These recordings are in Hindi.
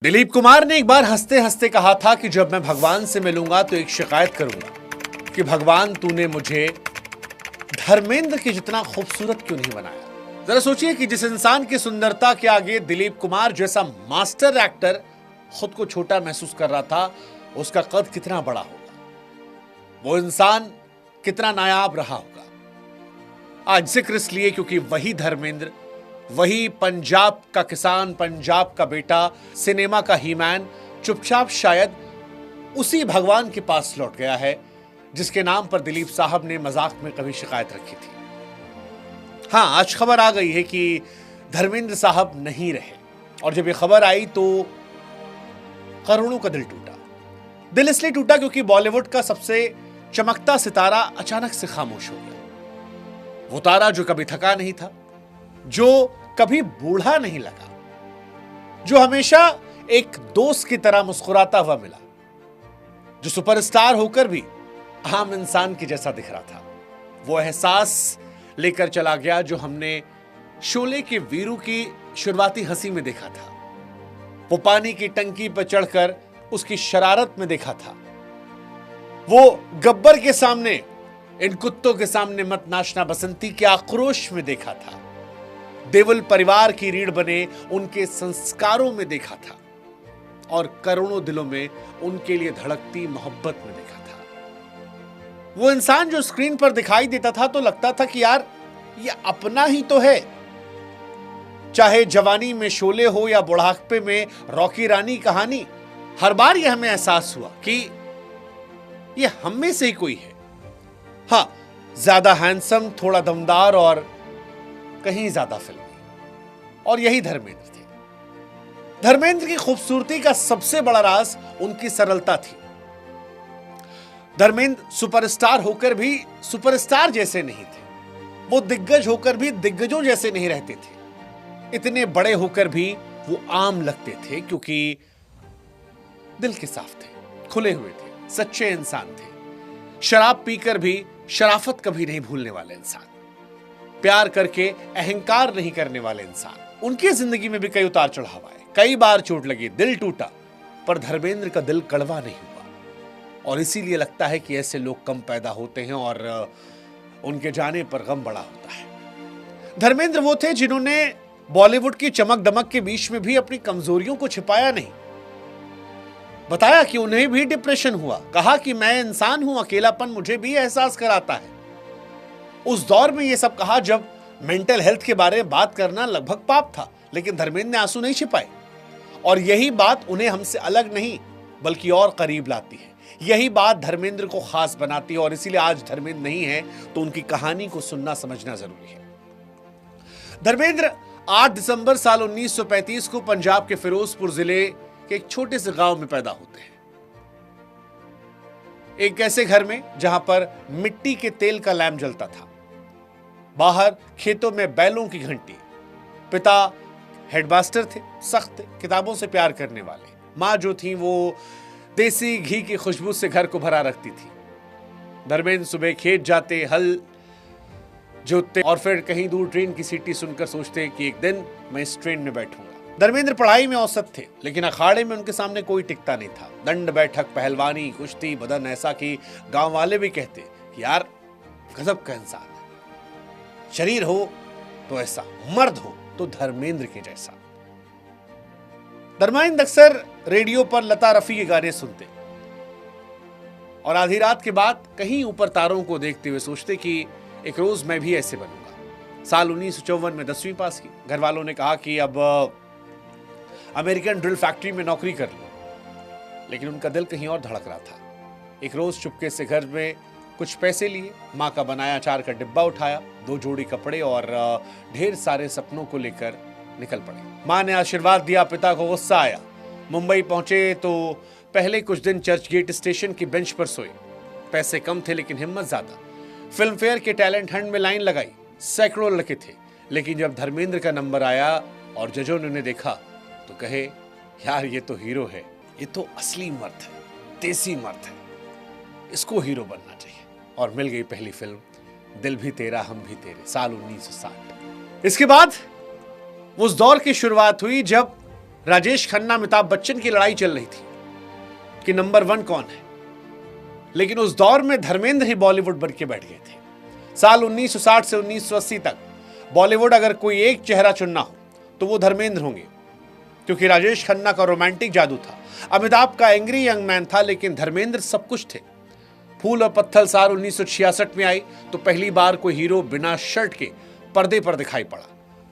दिलीप कुमार ने एक बार हंसते हंसते कहा था कि जब मैं भगवान से मिलूंगा तो एक शिकायत करूंगा कि भगवान तूने मुझे धर्मेंद्र के जितना खूबसूरत क्यों नहीं बनाया। जरा सोचिए कि जिस इंसान की सुंदरता के आगे दिलीप कुमार जैसा मास्टर एक्टर खुद को छोटा महसूस कर रहा था, उसका कद कितना बड़ा होगा, वो इंसान कितना नायाब रहा होगा। आज जिक्र इसलिए क्योंकि वही धर्मेंद्र, वही पंजाब का किसान, पंजाब का बेटा, सिनेमा का हीमैन चुपचाप शायद उसी भगवान के पास लौट गया है जिसके नाम पर दिलीप साहब ने मजाक में कभी शिकायत रखी थी। हां, आज खबर आ गई है कि धर्मेंद्र साहब नहीं रहे, और जब ये खबर आई तो करोड़ों का दिल टूटा। दिल इसलिए टूटा क्योंकि बॉलीवुड का सबसे चमकता सितारा अचानक से खामोश हो गया। वो तारा जो कभी थका नहीं था, जो कभी बूढ़ा नहीं लगा, जो हमेशा एक दोस्त की तरह मुस्कुराता हुआ मिला, जो सुपरस्टार होकर भी आम इंसान के जैसा दिख रहा था, वो एहसास लेकर चला गया जो हमने शोले के वीरू की शुरुआती हंसी में देखा था, वो पानी की टंकी पर चढ़कर उसकी शरारत में देखा था, वो गब्बर के सामने, इन कुत्तों के सामने मत नाचना बसंती के आक्रोश में देखा था, देवल परिवार की रीढ़ बने उनके संस्कारों में देखा था, और करोड़ों दिलों में उनके लिए धड़कती मोहब्बत में देखा था। वो इंसान जो स्क्रीन पर दिखाई देता था तो लगता था कि यार ये अपना ही तो है। चाहे जवानी में शोले हो या बुढ़ापे में रॉकी रानी कहानी, हर बार यह हमें एहसास हुआ कि ये हम में से ही कोई है। हां, ज्यादा हैंडसम, थोड़ा दमदार और कहीं ज्यादा फिल्मी, और यही धर्मेंद्र थे। धर्मेंद्र की खूबसूरती का सबसे बड़ा राज उनकी सरलता थी। धर्मेंद्र सुपरस्टार होकर भी सुपरस्टार जैसे नहीं थे, वो दिग्गज होकर भी दिग्गजों जैसे नहीं रहते थे, इतने बड़े होकर भी वो आम लगते थे क्योंकि दिल के साफ थे, खुले हुए थे, सच्चे इंसान थे, शराब पीकर भी शराफत कभी नहीं भूलने वाले इंसान, प्यार करके अहंकार नहीं करने वाले इंसान। उनकी जिंदगी में भी कई उतार चढ़ाव आए, कई बार चोट लगी, दिल टूटा, पर धर्मेंद्र का दिल कड़वा नहीं हुआ। और इसीलिए लगता है कि ऐसे लोग कम पैदा होते हैं और उनके जाने पर गम बड़ा होता है। धर्मेंद्र वो थे जिन्होंने बॉलीवुड की चमक दमक के बीच में भी अपनी कमजोरियों को छिपाया नहीं। बताया कि उन्हें भी डिप्रेशन हुआ, कहा कि मैं इंसान हूं, अकेलापन मुझे भी एहसास कराता है। उस दौर में यह सब कहा जब मेंटल हेल्थ के बारे में बात करना लगभग पाप था, लेकिन धर्मेंद्र ने आंसू नहीं छिपाए, और यही बात उन्हें हमसे अलग नहीं बल्कि और करीब लाती है। यही बात धर्मेंद्र को खास बनाती है, और इसीलिए आज धर्मेंद्र नहीं है तो उनकी कहानी को सुनना समझना जरूरी है। धर्मेंद्र 8 दिसंबर साल 1935 को पंजाब के फिरोजपुर जिले के एक छोटे से गांव में पैदा होते हैं, एक ऐसे घर में जहां पर मिट्टी के तेल का लैंप जलता था, बाहर खेतों में बैलों की घंटी। पिता हेडमास्टर थे, सख्त, किताबों से प्यार करने वाले। माँ जो थी वो देसी घी की खुशबू से घर को भरा रखती थी। धर्मेंद्र सुबह खेत जाते, हल जोतते और फिर कहीं दूर ट्रेन की सीटी सुनकर सोचते कि एक दिन मैं इस ट्रेन में बैठूंगा। धर्मेंद्र पढ़ाई में औसत थे, लेकिन अखाड़े में उनके सामने कोई टिकता नहीं था। दंड बैठक, पहलवानी, कुश्ती, बदन ऐसा कि गांव वाले भी कहते कि यार गजब का इंसान है। शरीर हो तो ऐसा, मर्द हो तो धर्मेंद्र के जैसा। धर्मेंद्र अक्सर रेडियो पर लता रफी के गाने सुनते और आधी रात के बाद कहीं ऊपर तारों को देखते हुए सोचते कि एक रोज मैं भी ऐसे बनूंगा। साल 1954 में 10वीं पास की। घर वालों ने कहा कि अब अमेरिकन ड्रिल फैक्ट्री में नौकरी कर लो, लेकिन उनका दिल कहीं और धड़क रहा था। एक रोज चुपके से घर में कुछ पैसे लिए, माँ का बनाया अचार का डिब्बा उठाया, 2 जोड़ी कपड़े और ढेर सारे सपनों को लेकर निकल पड़े। माँ ने आशीर्वाद दिया, पिता को गुस्सा आया। मुंबई पहुंचे तो पहले कुछ दिन चर्च गेट स्टेशन की बेंच पर सोए। पैसे कम थे लेकिन हिम्मत ज्यादा। फिल्म फेयर के टैलेंट हंट में लाइन लगाई, सैकड़ों लड़के थे, लेकिन जब धर्मेंद्र का नंबर आया और जजों ने उन्हें देखा तो कहे यार ये तो हीरो है, ये तो असली मर्द है, देसी मर्द है, इसको हीरो बनना चाहिए। और मिल गई पहली फिल्म दिल भी तेरा हम भी तेरे, साल 1960। इसके बाद उस दौर की शुरुआत हुई जब राजेश खन्ना अमिताभ बच्चन की लड़ाई चल रही थी कि नंबर 1 कौन है, लेकिन उस दौर में धर्मेंद्र ही बॉलीवुड बन के बैठ गए थे। साल 1960 से 1980 तक बॉलीवुड अगर कोई एक चेहरा चुनना हो तो वो धर्मेंद्र होंगे, क्योंकि राजेश खन्ना का रोमांटिक जादू था, अमिताभ का एंग्री यंग मैन था, लेकिन धर्मेंद्र सब कुछ थे। फूल और पत्थर साल 1966 में आई तो पहली बार कोई हीरो बिना शर्ट के पर्दे पर दिखाई पड़ा।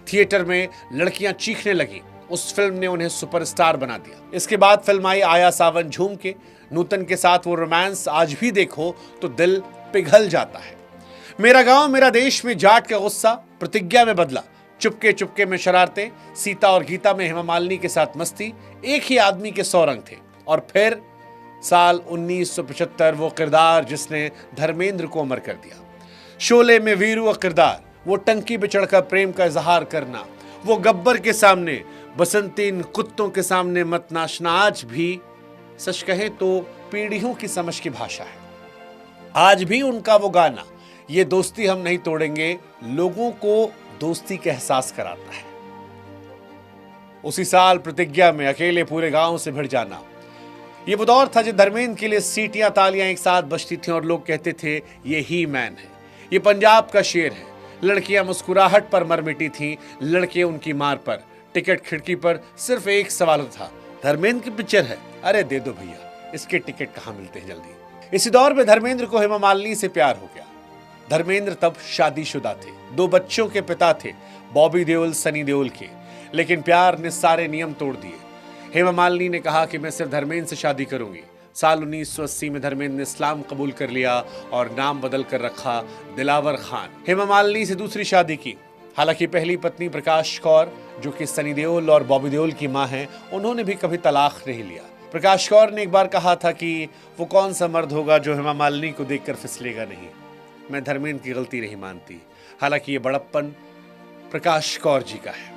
थिएटर में लड़कियां चीखने लगी। उस फिल्म ने उन्हें सुपरस्टार बना दिया। इसके बाद फिल्म आई आया सावन झूम के। नूतन के साथ वो रोमांस आज भी देखो तो दिल पिघल जाता है। मेरा गांव मेरा देश में जाट का गुस्सा प्रतिज्ञा में बदला। चुपके चुपके में शरारतें, सीता और गीता में हेमा मालिनी के साथ मस्ती, एक ही आदमी के 100 रंग थे। और फिर साल 1975 वो किरदार जिसने धर्मेंद्र को अमर कर दिया। शोले में वीरू का किरदार, वो टंकी पे चढ़कर प्रेम का इजहार करना, वो गब्बर के सामने, बसंतीन कुत्तों के सामने मत नाचना, आज भी सच कहे तो पीढ़ियों की समझ की भाषा है। आज भी उनका वो गाना, ये दोस्ती हम नहीं तोड़ेंगे, लोगों को दोस्ती का एहसास कराता है। उसी साल प्रतिज्ञा में अकेले पूरे गांव से भिड़ जाना, ये वो दौर था जब धर्मेंद्र के लिए सीटियां तालियां एक साथ बजती थीं और लोग कहते थे ये ही मैन है, ये पंजाब का शेर है। लड़कियां मुस्कुराहट पर मर मिटी थीं, लड़के उनकी मार पर। टिकट खिड़की पर सिर्फ एक सवाल था, धर्मेंद्र की पिक्चर है, अरे दे दो भैया, इसके टिकट कहां मिलते हैं जल्दी। इसी दौर में धर्मेंद्र को हेमा मालिनी से प्यार हो गया। धर्मेंद्र तब शादीशुदा थे, 2 बच्चों के पिता थे, बॉबी देओल सनी देओल के, लेकिन प्यार ने सारे नियम तोड़ दिए। हेमा मालिनी ने कहा कि मैं सिर्फ धर्मेंद्र से शादी करूंगी। साल 1980 में धर्मेंद्र ने इस्लाम कबूल कर लिया और नाम बदल कर रखा दिलावर खान। हेमा मालिनी से दूसरी शादी की। हालांकि पहली पत्नी प्रकाश कौर, जो कि सनी देओल और बॉबी देओल की मां हैं, उन्होंने भी कभी तलाक नहीं लिया। प्रकाश कौर ने एक बार कहा था कि वो कौन सा मर्द होगा जो हेमा मालिनी को देखकर फिसलेगा नहीं। मैं धर्मेंद्र की गलती नहीं मानती, हालांकि ये बड़प्पन प्रकाश कौर जी का है।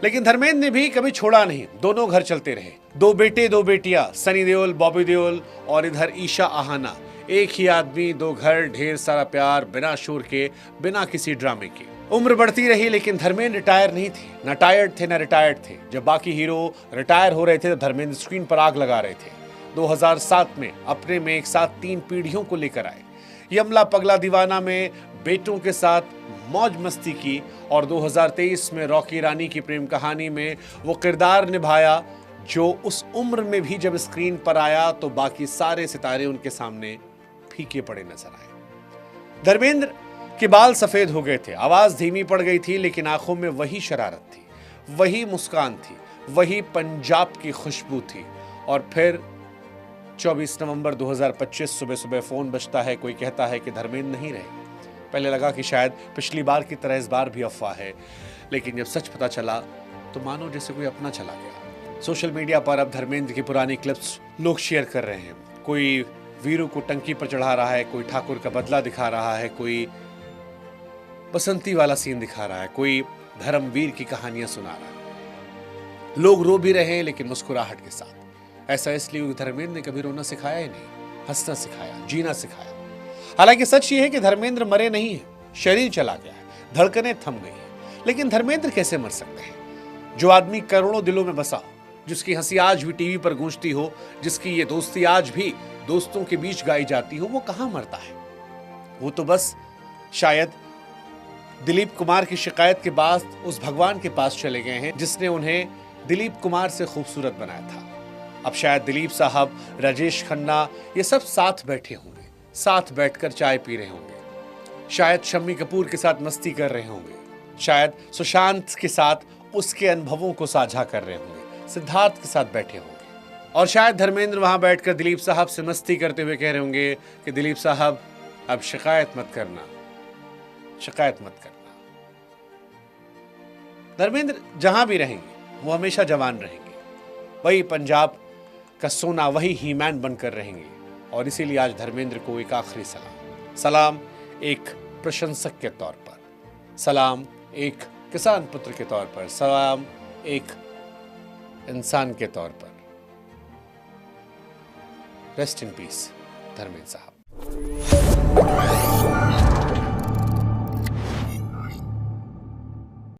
लेकिन धर्मेंद्र ने भी कभी छोड़ा नहीं, दोनों घर चलते रहे। 2 बेटे 2 बेटियां, सनी देओल बॉबी देओल और इधर ईशा आहाना। एक ही आदमी 2 घर, ढेर सारा प्यार, बिना शोर के, बिना किसी ड्रामे के। उम्र बढ़ती रही लेकिन धर्मेंद्र रिटायर नहीं थे, न टायर्ड थे न रिटायर्ड थे। जब बाकी हीरो रिटायर हो रहे थे तो धर्मेंद्र स्क्रीन पर आग लगा रहे थे। 2007 में अपने में एक साथ 3 पीढ़ियों को लेकर आए। यमला पगला दीवाना में बेटों के साथ मौज मस्ती की और 2023 में रॉकी रानी की प्रेम कहानी में वो किरदार निभाया जो उस उम्र में भी जब स्क्रीन पर आया तो बाकी सारे सितारे उनके सामने फीके पड़े नजर आए। धर्मेंद्र के बाल सफेद हो गए थे, आवाज धीमी पड़ गई थी, लेकिन आंखों में वही शरारत थी, वही मुस्कान थी, वही पंजाब की खुशबू थी। और फिर 24 नवंबर 2025 सुबह सुबह फोन बजता है, कोई कहता है कि धर्मेंद्र नहीं रहे। पहले लगा कि शायद पिछली बार की तरह इस बार भी अफवाह है, लेकिन जब सच पता चला तो मानो जैसे कोई अपना चला गया। सोशल मीडिया पर अब धर्मेंद्र की पुरानी क्लिप्स लोग शेयर कर रहे हैं। कोई वीरू को टंकी पर चढ़ा रहा है, कोई ठाकुर का बदला दिखा रहा है, कोई बसंती वाला सीन दिखा रहा है, कोई धर्मवीर की कहानियां सुना रहा है। लोग रो भी रहे हैं लेकिन मुस्कुराहट के साथ। ऐसा इसलिए क्योंकि धर्मेंद्र ने कभी रोना सिखाया ही नहीं, हंसना सिखाया, जीना सिखाया। हालांकि सच ये है कि धर्मेंद्र मरे नहीं है, शरीर चला गया है, धड़कनें थम गई है। लेकिन धर्मेंद्र कैसे मर सकते हैं? जो आदमी करोड़ों दिलों में बसा हो, जिसकी हंसी आज भी टीवी पर गूंजती हो, जिसकी ये दोस्ती आज भी दोस्तों के बीच गाई जाती हो, वो कहां मरता है? वो तो बस शायद दिलीप कुमार की शिकायत के बाद उस भगवान के पास चले गए हैं जिसने उन्हें दिलीप कुमार से खूबसूरत बनाया था। अब शायद दिलीप साहब, राजेश खन्ना, ये सब साथ बैठे होंगे, साथ बैठकर चाय पी रहे होंगे, शायद शम्मी कपूर के साथ मस्ती कर रहे होंगे, शायद सुशांत के साथ उसके अनुभवों को साझा कर रहे होंगे, सिद्धार्थ के साथ बैठे होंगे, और शायद धर्मेंद्र वहां बैठकर दिलीप साहब से मस्ती करते हुए कह रहे होंगे कि दिलीप साहब अब शिकायत मत करना, शिकायत मत करना। धर्मेंद्र जहां भी रहेंगे वो हमेशा जवान रहेंगे, वही पंजाब का सोना, वही हीमैन बनकर रहेंगे। और इसीलिए आज धर्मेंद्र को एक आखिरी सलाम एक प्रशंसक के तौर पर, सलाम एक किसान पुत्र के तौर पर, सलाम एक इंसान के तौर पर। रेस्ट इन पीस धर्मेंद्र साहब।